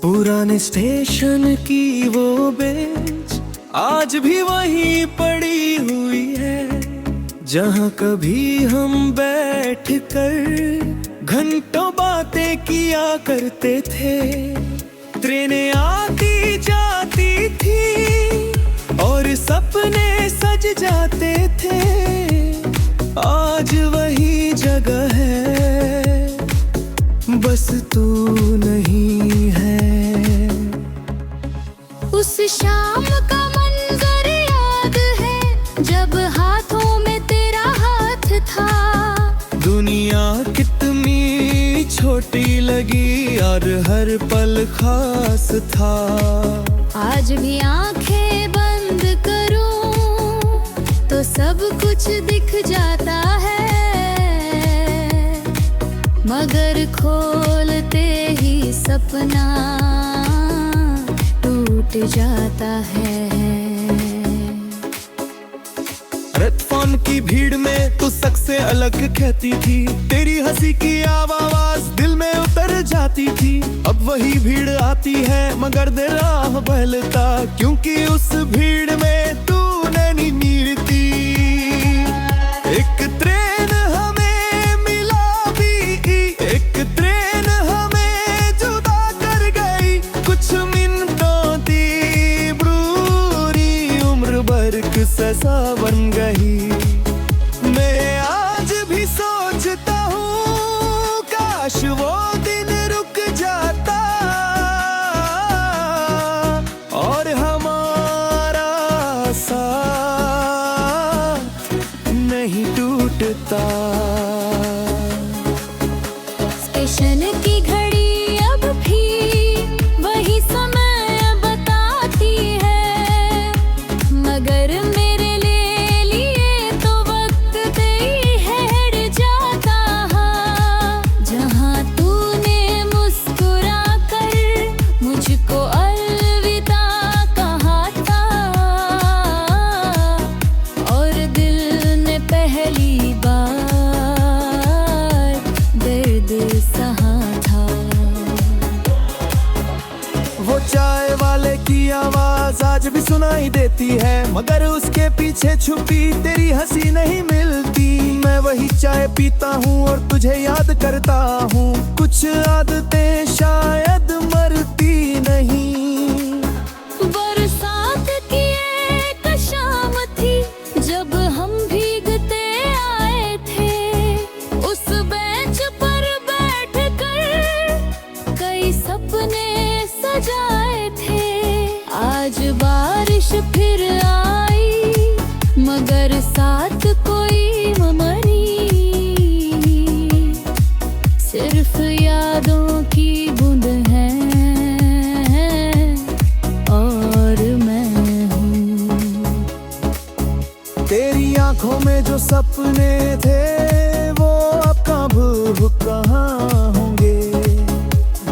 पुराने स्टेशन की वो बेंच आज भी वहीं पड़ी हुई है, जहाँ कभी हम बैठ कर घंटों बातें किया करते थे। ट्रेनें आती जाती थी और सपने सज जाते थे। आज वही जगह है, बस तू नहीं है। उस शाम का मंजर याद है, जब हाथों में तेरा हाथ था। दुनिया कितनी छोटी लगी और हर पल खास था। आज भी आंखें बंद करूं तो सब कुछ दिख जाता है, मगर खोलते ही सपना टूट जाता है। प्लेटफॉर्म की भीड़ में तू सबसे अलग कहती थी, तेरी हंसी की आवाज दिल में उतर जाती थी। अब वही भीड़ आती है मगर दिल राह बहलता, क्योंकि उस भीड़ में तू नहीं मिलती। एक ट्रेन हमें मिला भी, एक ट्रेन हमें जुदा कर गई। कुछ मिनटों की बुरी उम्र भर सजा बन गई। मैं आज भी सोचता हूँ काश वो दिन रुक जाता और हमारा साथ नहीं टूटता। स्टेशन की घड़ी अब भी वही समय बताती है, मगर मेरे लिए तो वक्त दे हैर जाता है। जहाँ तूने मुस्कुरा कर मुझको अलविदा कहा था और दिल ने पहली बार दर्द सहा था। वो चाय वाले की आवाज आज भी सुनाई देती है, मगर उसके पीछे छुपी तेरी हंसी नहीं मिलती। मैं वही चाय पीता हूँ और तुझे याद करता हूँ। कुछ आदतें शायद मरती नहीं। बरसात की एक शाम थी जब हम भीगते आए थे। उस बेंच पर बैठ कर कई सपने सजाए थे। आज बारिश फिर आई मगर साथ कोई मेमोरी, सिर्फ यादों की बूंद है और मैं हूँ। तेरी आंखों में जो सपने थे वो अब कहाँ होंगे।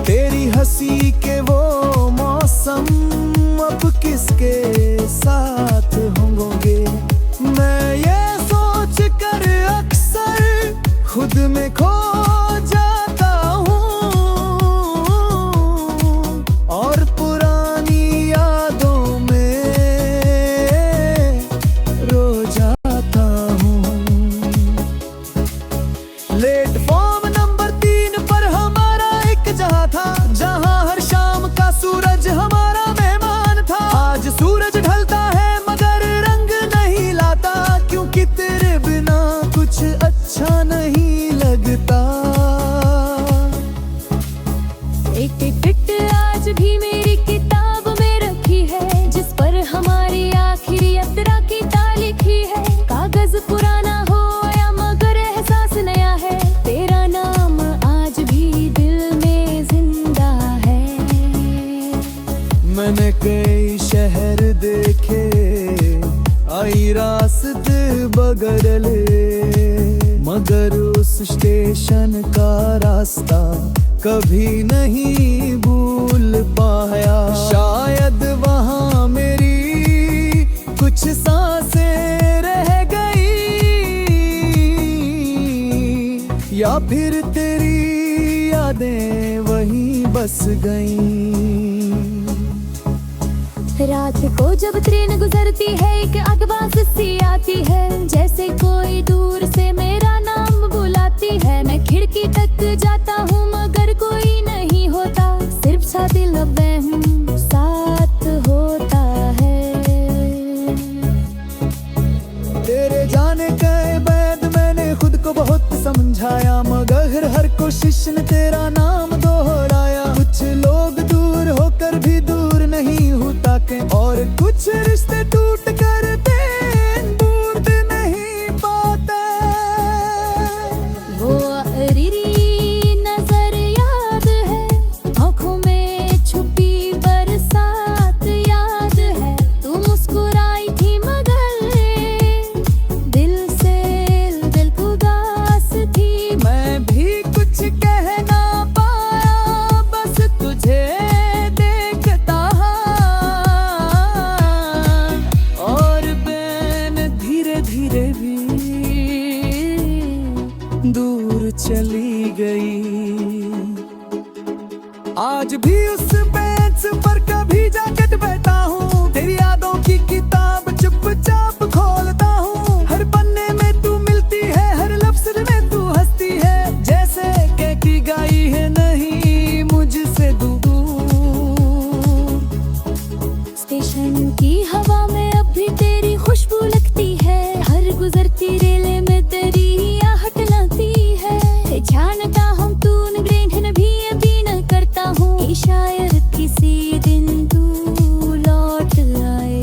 तेरी हंसी के वो मौसम अब किसके साथ होंगे। मैं ये सोच कर अक्सर खुद में खो जाता हूँ और पुरानी यादों में रो जाता हूँ। प्लेटफॉर्म नंबर 3 पर हमारा एक जहाँ था, जहाँ हर शाम का सूरज हमारा मेहमान था। आज सूरज ढलता है मगर रंग नहीं लाता, क्योंकि तेरे बिना कुछ अच्छा नहीं लगता। एक टिकट आज भी मेरी किताब में रखी है, जिस पर हमारी आखिरी यात्रा की तारीख है। कागज पुराना हो या मगर एहसास नया है, तेरा नाम आज भी दिल में जिंदा है। मैंने कई शहर देखे, आई रास्ते बगड़ले, मगर उस स्टेशन का रास्ता कभी नहीं भूल पाया। शायद वहाँ मेरी कुछ सांसें रह गई, या फिर तेरी यादें वहीं बस गईं। रात को जब ट्रेन गुजरती है एक आवाज़ सी आती है, जैसे कोई दूर से मेरा नाम बुलाती है। मैं खिड़की तक जाता हूँ मगर कोई नहीं होता, सिर्फ सा दिल वहम साथ होता है। तेरे जाने के बाद मैंने खुद को बहुत समझाया, मगर हर कोशिश ने तेरा नाम दोहराया। कुछ लोग दूर होकर भी दूर नहीं होता के, और कुछ रिश्ते टूट कर दूर नहीं पाते। वो अरीरी नजर याद है, आँखों में छुपी बरसात याद है। तू मुस्कुराई थी मगर दिल से दिल उदास थी। मैं भी कुछ कह ना पाया, बस तुझे देखता और बैन धीरे धीरे भी दूर चली गई। आज भी उस बेंच पर कभी जाकर बैठा हूँ, तेरी यादों की किताब चुपचाप खोलता हूँ। हर पन्ने में तू मिलती है, हर लफ्ज में तू हंसती है, जैसे कि गाई है नहीं मुझसे दूर। स्टेशन की हवा में अब भी तेरी खुशबू लगती है, हर गुजरती रेले में तेरी आहट लगती है। जानता हूँ तू ग्रहण भी अभी न करता हूँ, शायद किसी दिन तू लौट आए।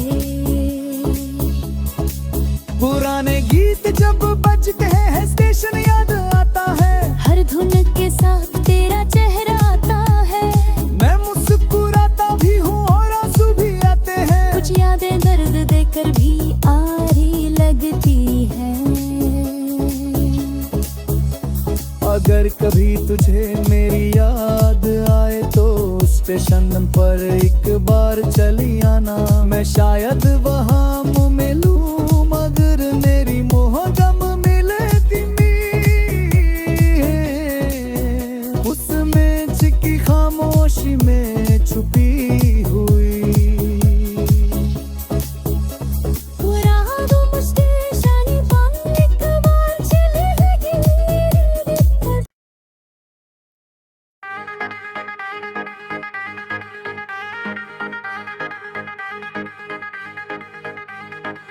पुराने गीत जब बजते हैं स्टेशन याद आता है, हर धुन के साथ तेरा चेहरा आता है। मैं मुस्कुराता भी हूँ और आंसू भी आते हैं। कुछ यादें दर्द देकर भी आरी लगती है। अगर कभी तुझे मेरी याद आए तो स्टेशन पर एक बार चली आना। मैं शायद वहाँ मुँह मिलूं मगर मेरी मोहगम मिले धीमी, उसमें छिकी खामोशी में छुपी हुई।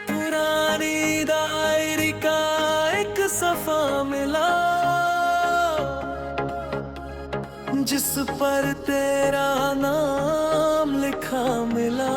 पुरानी डायरी का एक सफा मिला, जिस पर तेरा नाम लिखा मिला।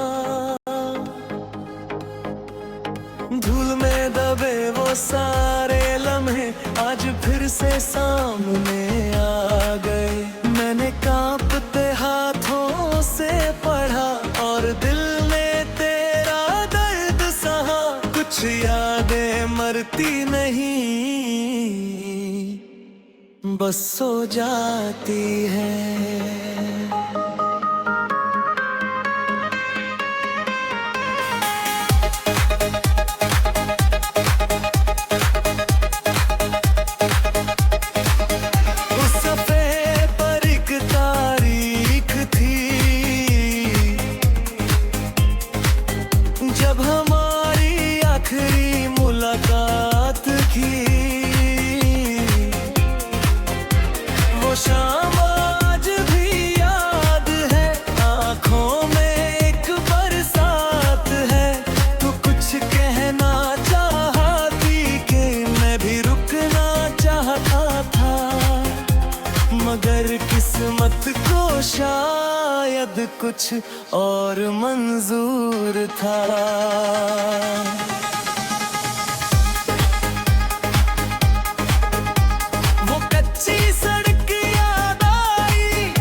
धूल में दबे वो सारे लम्हे आज फिर से सामने आ गए। मैंने कांपते हाथों से पढ़ा और दिल में तेरा दर्द सहा। कुछ यादें मरती नहीं, बस सो जाती है। जब हमारी आखिरी मुलाकात की, वो शाम आज भी याद है। आँखों में एक बरसात है, तू कुछ कहना चाहती कि मैं भी रुकना चाहता था, मगर किस्मत को शायद कुछ और मंजूर था। वो कच्ची सड़क याद आई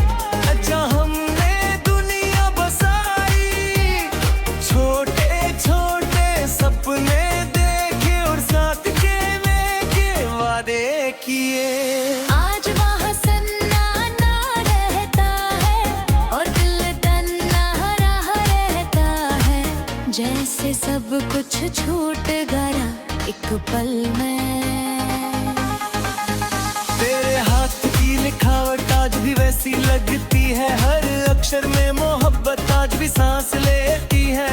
जहाँ हमने दुनिया बसाई। छोटे छोटे सपने देखे और साथ खेलने के वादे किए। जैसे सब कुछ छूट गया एक पल में। तेरे हाथ की लिखावट आज भी वैसी लगती है, हर अक्षर में मोहब्बत आज भी सांस लेती है।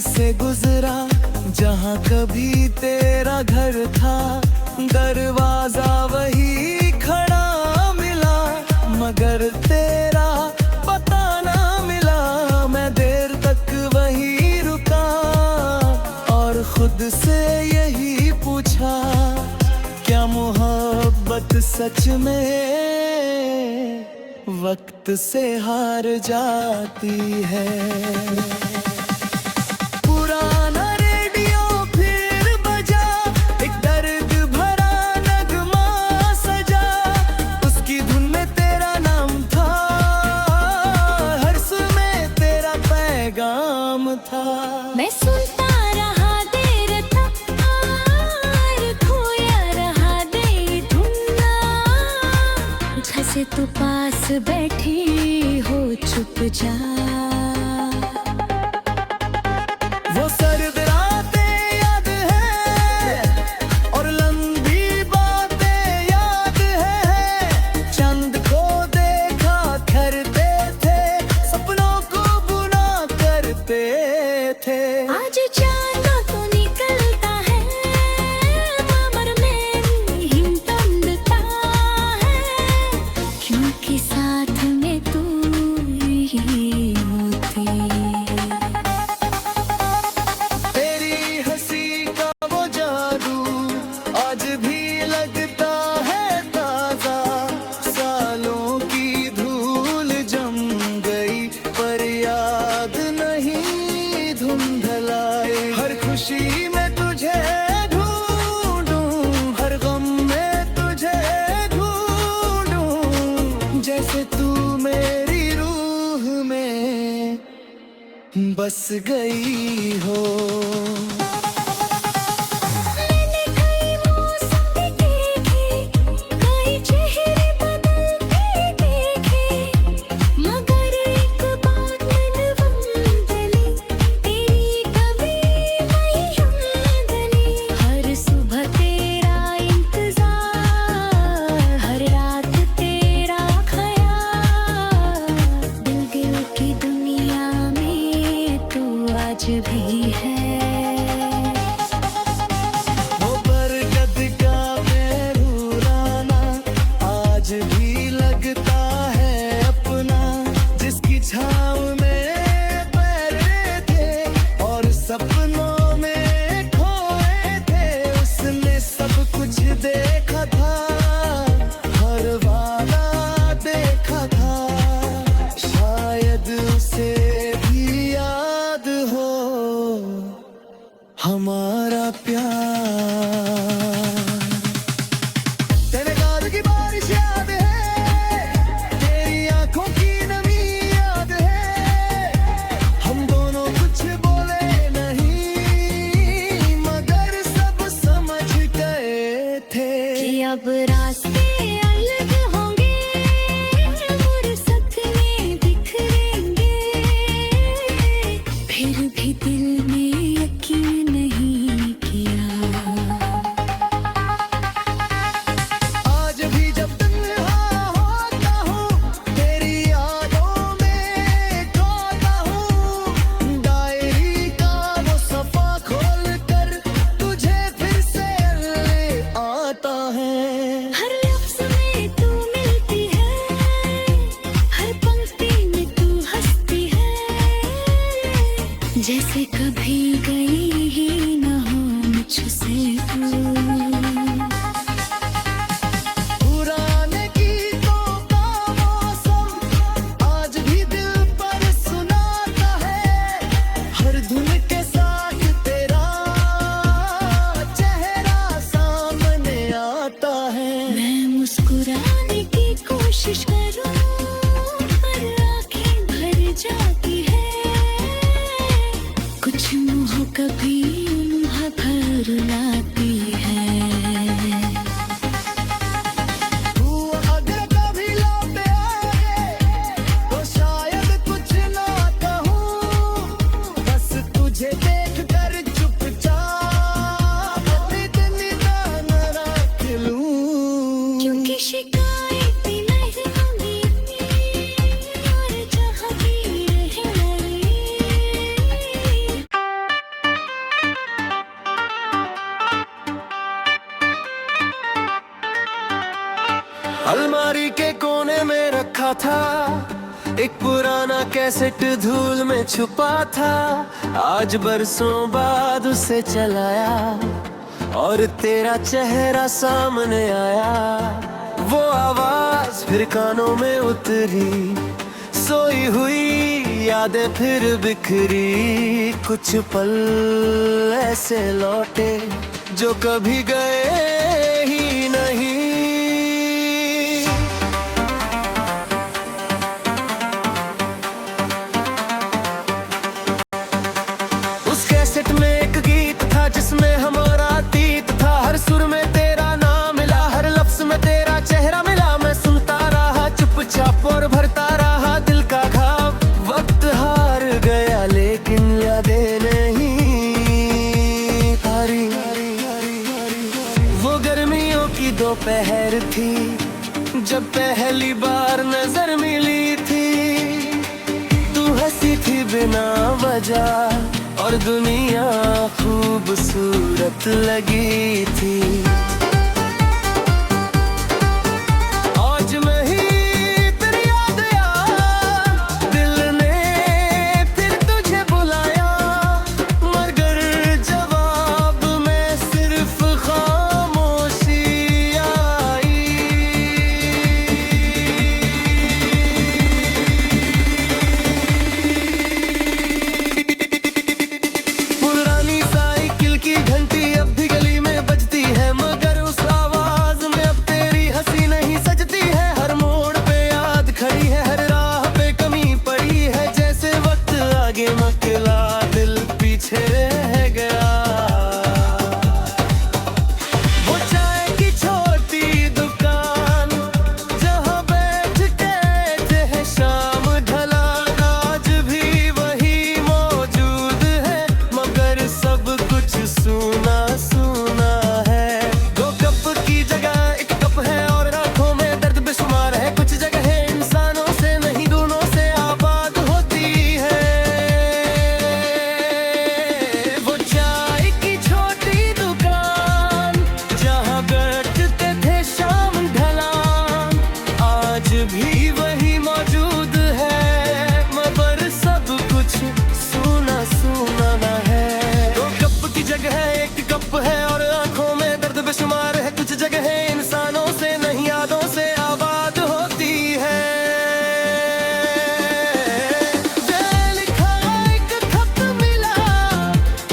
गली से गुजरा जहाँ कभी तेरा घर था, दरवाजा वही खड़ा मिला मगर तेरा पता ना मिला। मैं देर तक वही रुका और खुद से यही पूछा, क्या मोहब्बत सच में वक्त से हार जाती है। पुराना रेडियो फिर बजा, एक दर्द भरा नगमा सजा, उसकी धुन में तेरा नाम था, हर सुर में तेरा पैगाम था। मैं सुनता रहा देर तक और खोया रहा दे धुना, जैसे तू पास बैठी हो चुपचाप। वो सर्द रातें याद है और लंबी बातें याद है, चंद को देखा करते थे, सपनों को बुना करते थे। आज चांदा तो निकलता है मगर मेरी हिम्मत है, क्योंकि साथ में तू ही होती। तेरी हंसी का वो जादू आज भी लगता है ताजा, सालों की धूल जम गई पर याद नहीं धुंधलाए। हर खुशी में तुझे ढूंढूं, हर गम में तुझे ढूंढूं, जैसे तू मेरी रूह में बस गई हो। मैंने कई मौसम भी देखे, कई चेहरे बदलते देखे, मगर एक बात मैंने बदली, तेरी कभी नहीं हमदली। हर सुबह तेरा इंतजार, हर रात तेरा ख्याल, दिल की दुनिया में तू आज भी है। वो बरगद का पेरूराना आज भी लगता है अपना, जिसकी छाँव में पैरे थे और सपनों में खोए थे। उसने सब कुछ देखा था, हर वादा देखा था, शायद उसे भी याद हो हमारा प्यार। तेरे गाल की बारिश याद है, तेरी आंखों की नमी याद है, हम दोनों कुछ बोले नहीं मगर सब समझ गए थे कि अब रास्ते अलग होंगे, फुर्सत में बिखरेंगे, फिर भी दिल में यकीन नहीं किया। आज भी जब तन्हा होता हूँ, तेरी यादों में खोता हूँ, डायरी का वो सफा खोल कर तुझे फिर से ले आता है। हर लफ्ज़ में तू मिलती है, हर पंक्ति में तू हंसती है, जैसे कभी गई ही न हो मुझसे तू। पुराने गीतों का मौसम आज भी दिल पर सुनाता है, हर धुन के साथ तेरा चेहरा सामने आता है। मैं मुस्कुराने की कोशिश करूं पर आंखें भर जाती है, कुछ मुँह कभी मुँह भर लाती है। तू अगर कभी लौटे आए तो शायद कुछ ना कहूँ, बस तुझे देख कर चुपचाप अपनी दिन न रख लूं। क्योंकि शिकायत नहीं होगी और जहाँ भी रहे लड़ी। था, एक पुराना कैसेट धूल में छुपा था। आज बरसों बाद उसे चलाया और तेरा चेहरा सामने आया। वो आवाज फिर कानों में उतरी, सोई हुई यादें फिर बिखरी। कुछ पल ऐसे लौटे जो कभी गए ही नहीं। उस कैसेट में एक गीत था जिसमें हमारा अतीत था। हर सुर में तेरा नाम मिला, हर लफ्ज में तेरा चेहरा मिला। मैं सुनता रहा चुपचाप और भरता रहा दिल का घाव। वक्त हार गया लेकिन यादें नहीं हारी। वो गर्मियों की दोपहर थी जब पहली बार नजर मिली थी। तू हंसी थी बिना वजह और दुनिया खूबसूरत लगी थी। आज मैं ही तेरी याद आया, दिल ने फिर तुझे बुलाया। मगर जवाब में सिर्फ खामोशी आई। पुरानी साइकिल की घंटी अब भी गली में बजती है, मगर उस आवाज में अब तेरी हंसी नहीं सजती है। हर मोड़ पे याद खड़ी है, हर राह पे कमी पड़ी है। जैसे वक्त आगे मकला दिल पीछे रह गया। वो चाय की छोटी दुकान जहाँ बैठ के थे शाम ढला, आज भी वही मौजूद है। मगर सब कुछ सूना सूना है। दो कप की जगह एक कप है और आंखों में दर्द बेशुमार है। कुछ जगह इंसानों से नहीं दूनों से आबाद होती है। वो चाय की छोटी दुकान जहाँ बैठते थे शाम ढलान, आज भी वही मौजूद है। मगर सब कुछ सूना सूना ना है। दो कप की जगह एक कप है और आंखों में दर्द बेशुमार है। कुछ जगह इंसानों से नहीं यादों से आबाद होती है। दिल लिखा एक खत मिला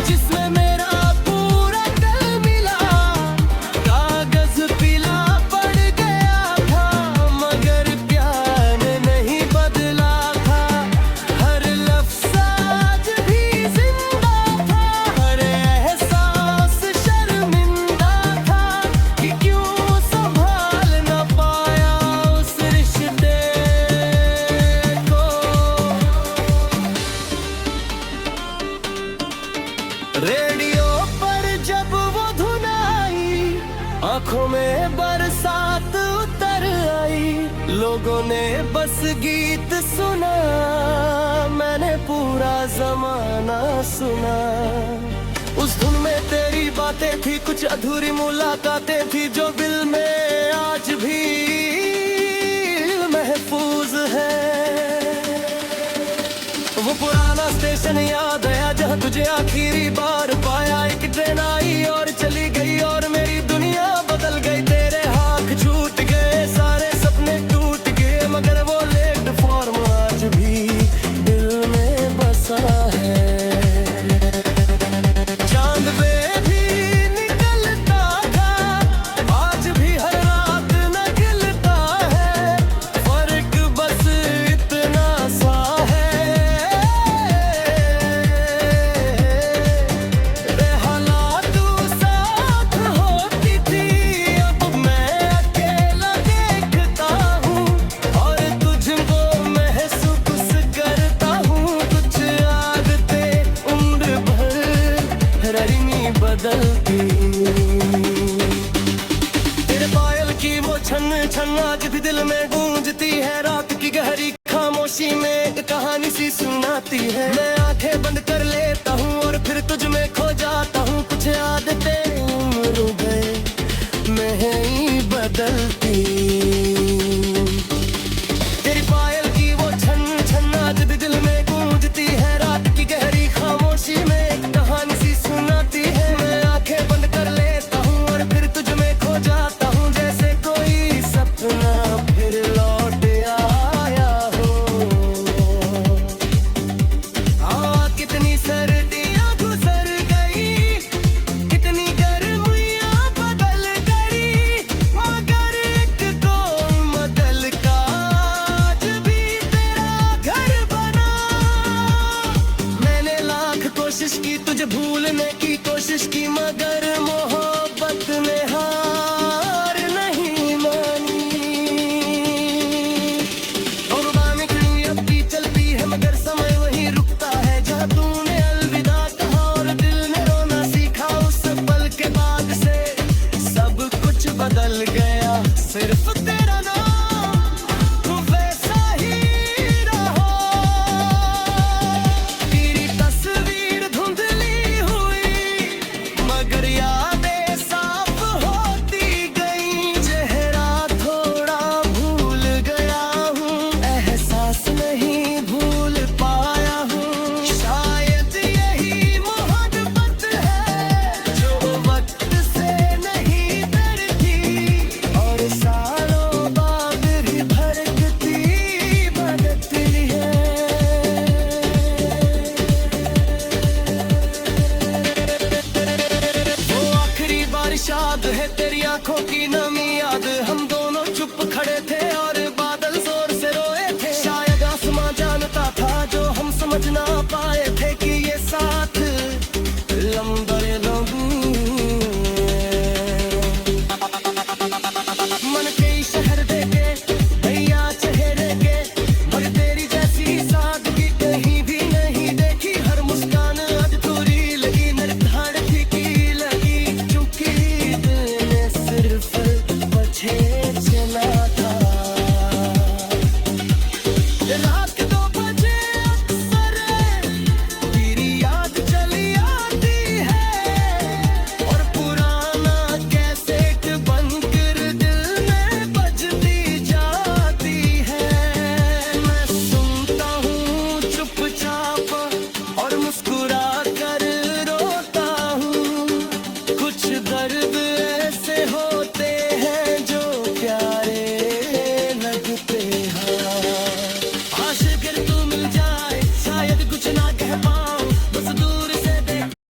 जिसमें मेरा पूरा दिल मिला। कागज पीला पड़ गया था मगर प्यार नहीं बदला था। हर लफ्ज आज भी जिंदा था, हर एहसास शर्मिंदा था कि क्यों संभाल न पाया उस रिश्ते को। रेडियो पर जब वो धुन आई, आंखों में बरसात उतर आई। लोगों ने बस गीत सुना, मैंने पूरा जमाना सुना। उस धुन में तेरी बातें थी, कुछ अधूरी मुलाकातें थी जो दिल में आज भी महफूज है। वो पुराना स्टेशन याद आया जहाँ तुझे आखिरी बार पाया। एक ट्रेन आई और चली गई और मेरी दुनिया बदल गई। तेरे हाथ छूट गए, सारे सपने टूट गए। मगर वो प्लेटफॉर्म आज भी दिल में बसा है। चांद पे भी निकलता था, आज भी हर रात न खिलता है। फर्क बस इतना सा है, हालात साथ होती थी। अब मैं अकेला देखता हूँ और तुझको महसूस करता हूँ। कुछ आदतें उम्र भर रही बदलती। तेरे पायल की वो छन छन आज भी दिल में गूंजती है। रात की गहरी खामोशी में एक कहानी सी सुनाती है। मैं आंखें बंद कर लेता हूँ और फिर तुझ में खो जाता हूँ। कुछ आदतें उम्र भर में ही बदलती। तेरी कोशिश की तुझे भूलने की कोशिश की, मगर मोहब्बत ने हार नहीं मानी। और बानी खड़ी अब भी चलती है, मगर समय वही रुकता है जहाँ तूने अलविदा कहा और दिल ने रोना सीखा। उस पल के बाद से सब कुछ बदल गया, सिर्फ तेरा नाम वैसा ही रहा। तेरी तस्वीर धुंधली हुई मगर यादें साफ होती गई। चेहरा थोड़ा भूल गया हूँ, एहसास नहीं भूल पाया हूँ। शायद यही मोहब्बत है जो वक्त से नहीं डरती और सालों बाद भी भड़कती बदलती है। वो आखिरी बारिश याद है तेरी आंखों की